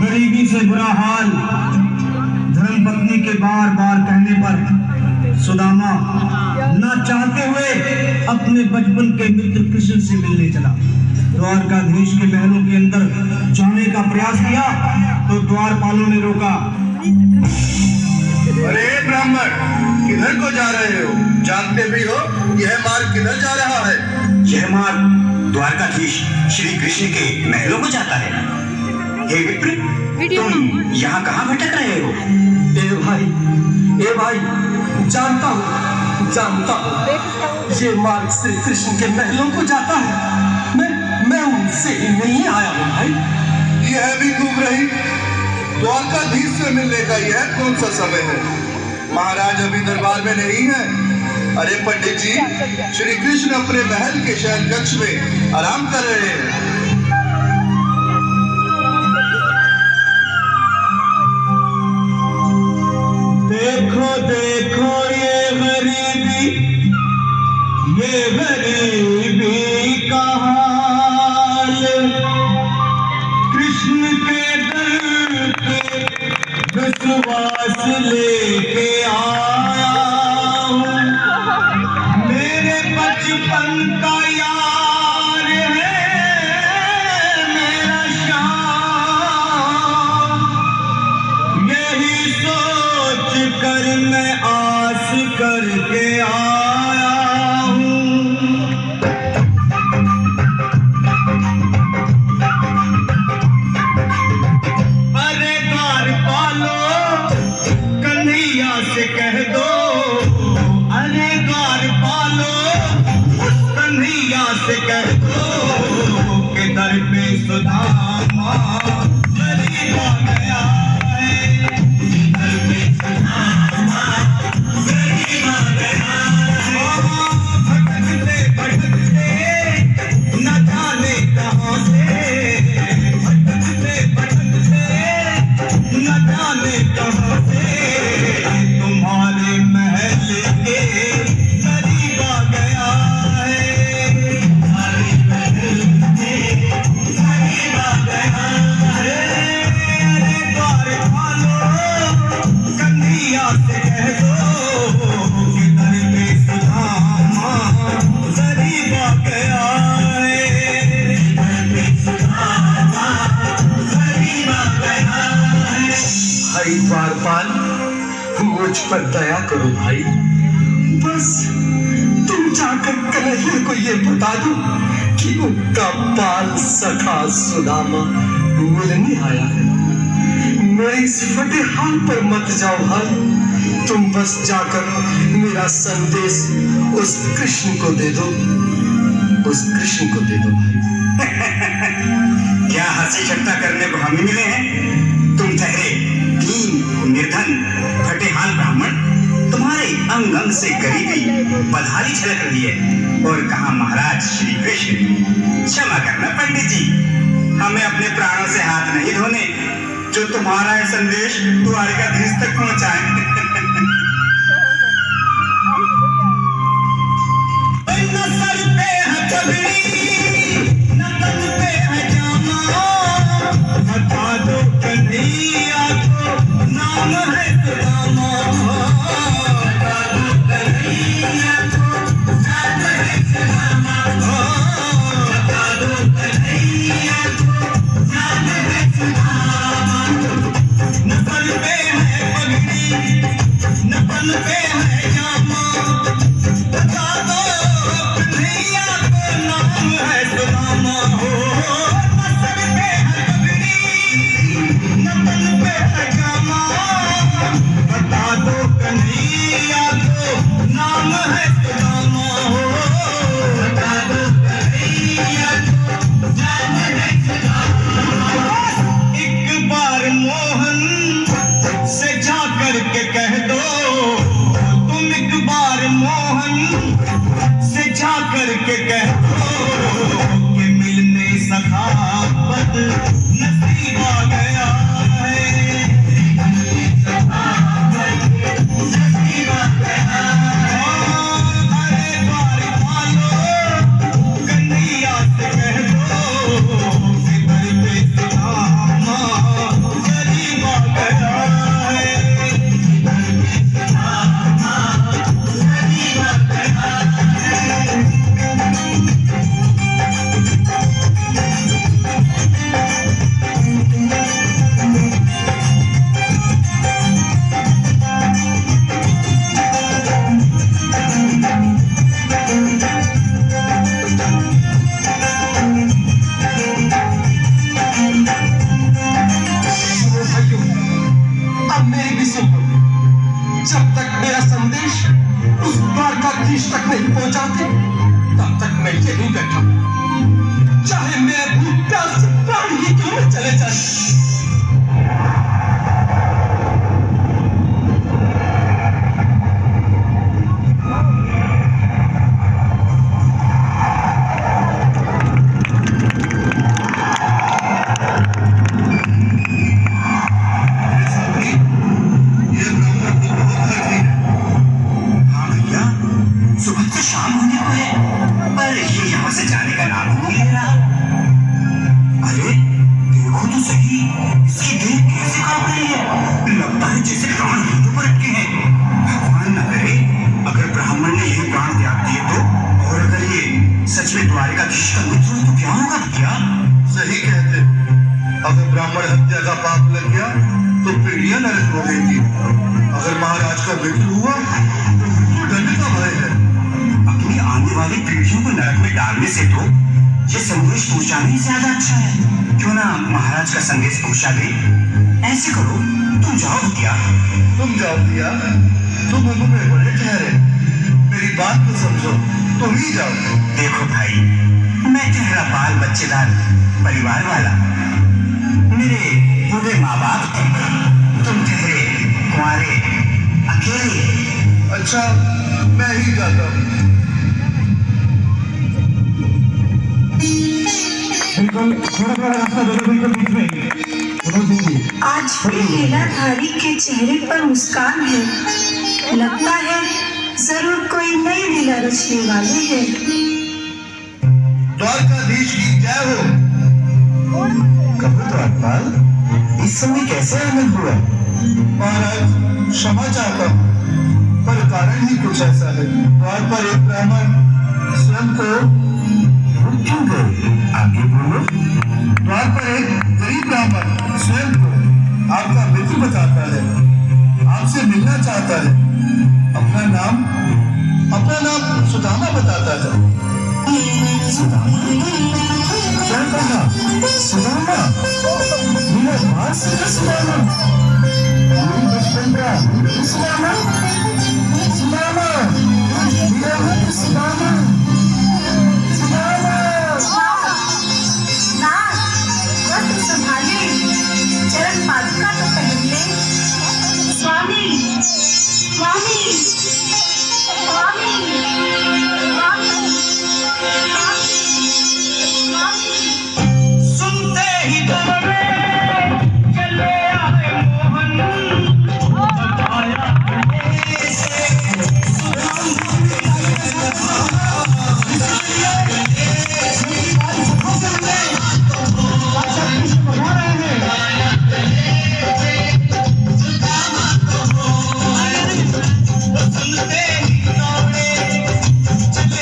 गरीबी से बुरा हाल धर्मपत्नी के बार बार कहने पर सुदामा न चाहते हुए अपने बचपन के मित्र कृष्ण से मिलने चला। द्वारकाधीश के महलों के अंदर जाने का प्रयास किया तो द्वारपालों ने रोका। अरे ब्राह्मण, किधर को जा रहे हो? जानते भी हो यह मार्ग किधर जा रहा है? यह मार्ग द्वारकाधीश श्री कृष्ण के महलों को जाता है। हे विप्र, तुम यहाँ कहाँ भटक रहे हो? ए भाई, जानता हूँ ये मार्ग श्री कृष्ण के महलों को जाता है। मैं उनसे ही नहीं आया हूँ भाई। यह भी घूम रही। द्वारकाधीश से मिलने का यह कौन सा समय है? महाराज अभी दरबार में नहीं है। अरे पंडित जी, श्री कृष्ण अपने महल के शयन कक्ष में आराम कर रहे हैं। देखो देखो ये गरीबी का हाल, कृष्ण के दर पे विश्वास लेके आया हूँ। मेरे बचपन का यार है मेरा श्याम, यही सोच कर मैं आस करके आया हूँ। अरे द्वारपालो कन्हैया से कह दो, अरे द्वारपालो कन्हैया से कह दो कि दर पे सुदामा गरीब आ गया है। दर पे सुदामा गरीब आ गया है। भटकते भटकते न जाने कहाँ से, भटकते भटकते न जाने कहाँ से तुम्हारे महल के करीब आ गया है। तुम्हारे महल के करीब आ गया है। अरे द्वारपालो कन्हैया से कह दो कि दर पे सुदामा गरीब आ गया है। दर पे सुदामा गरीब आ गया है। भाई द्वारपाल, मुझ पर दया करो भाई। बस तुम जाकर कन्हैया को ये बता दो कि उनका बाल सखा सुदामा मिलने आया है। मेरे इस फटे हाल पर मत जाओ भाई। तुम बस जाकर मेरा संदेश उस कृष्ण को दे दो, उस कृष्ण को दे दो भाई। क्या हंसी ठट्टा करने को हम ही मिले हैं? तुम ठहरे दीन निर्धन फटे हाल ब्राह्मण, तुम्हारे अंग अंग से गरीबी बदहाली छलक रही है। और कहा महाराज श्री कृष्ण। क्षमा करना पंडित जी, हमें अपने प्राणों से हाथ नहीं धोने जो तुम्हारा यह संदेश द्वारकाधीश तक पहुंचाए। न सर पे है पगड़ी, न तन पे है जामा, बता दो कन्हैया को नाम है सुदामा। बता दो कन्हैया को नाम है सुदामा। बता दो कन्हैया को नाम है सुदामा। न सर पे है पगड़ी, न तन पे है जामा, बता दो कन्हैया को नाम है सुदामा। हो न सर पे है पगड़ी, न तन पे है जामा, बता दो कन्हैया को नाम है सुदामा। हो बता दो कन्हैया को नाम है सुदामा। एक बार मोहन से जा करके कह दो, तुम एक बार मोहन से जा करके कह दो कि मिलने सखावत नसीब आ गया है। नसीब आ गया है। अरे द्वारपालो कन्हैया से द्वारिकाधीश का मित्र हो तो क्या होगा भैया? सही कहते। अगर ब्राह्मण हत्या का पाप लग गया तो पीढ़ियां नरक भोगेंगी। अगर महाराज का मित्र हुआ तो मृत्यु दंड का भय है। अपनी आने वाली पीढ़ियों को नरक में डालने से तो ये संदेश पहुंचाना ही ज्यादा अच्छा है। क्यों ना महाराज का संदेश पहुंचा दे? ऐसे करो, तुम जाओ भैया। तुम जाओ दिया, तुम उम्र में बड़े ठहरे, मेरी बात तो समझो, तुम ही जाओ। देखो भाई, मैं ठहरा बाल बच्चेदार परिवार वाला, मेरे बूढ़े माँ बाप हैं, तुम ठहरे कुंवारे अकेले। अच्छा, मैं ही जाता हूँ। बिल्कुल थोड़ा थोड़ा रास्ता दो, बिल्कुल बीच में। आज भी लीलाधारी के चेहरे पर मुस्कान है। लगता है जरूर कोई नई लीला रचने वाले हैं। द्वारकाधीश की जय हो। कहो द्वारपाल, इस समय कैसे आनंद हुआ? महाराज, क्षमा चाहता हूँ, पर कारण ही कुछ ऐसा है। द्वार पर एक ब्राह्मण स्वयं को क्यों गए? आगे बोलो। द्वार पर एक गरीब ब्राह्मण स्वयं को आपका मित्र बताता है, आपसे मिलना चाहता है। अपना नाम सुदामा बताता है। सुदामा? क्या कहा? सुदामा? मेरा पास है सुदामा? मेरी बचपन का सुदामा? सुदामा? मेरा सुदामा?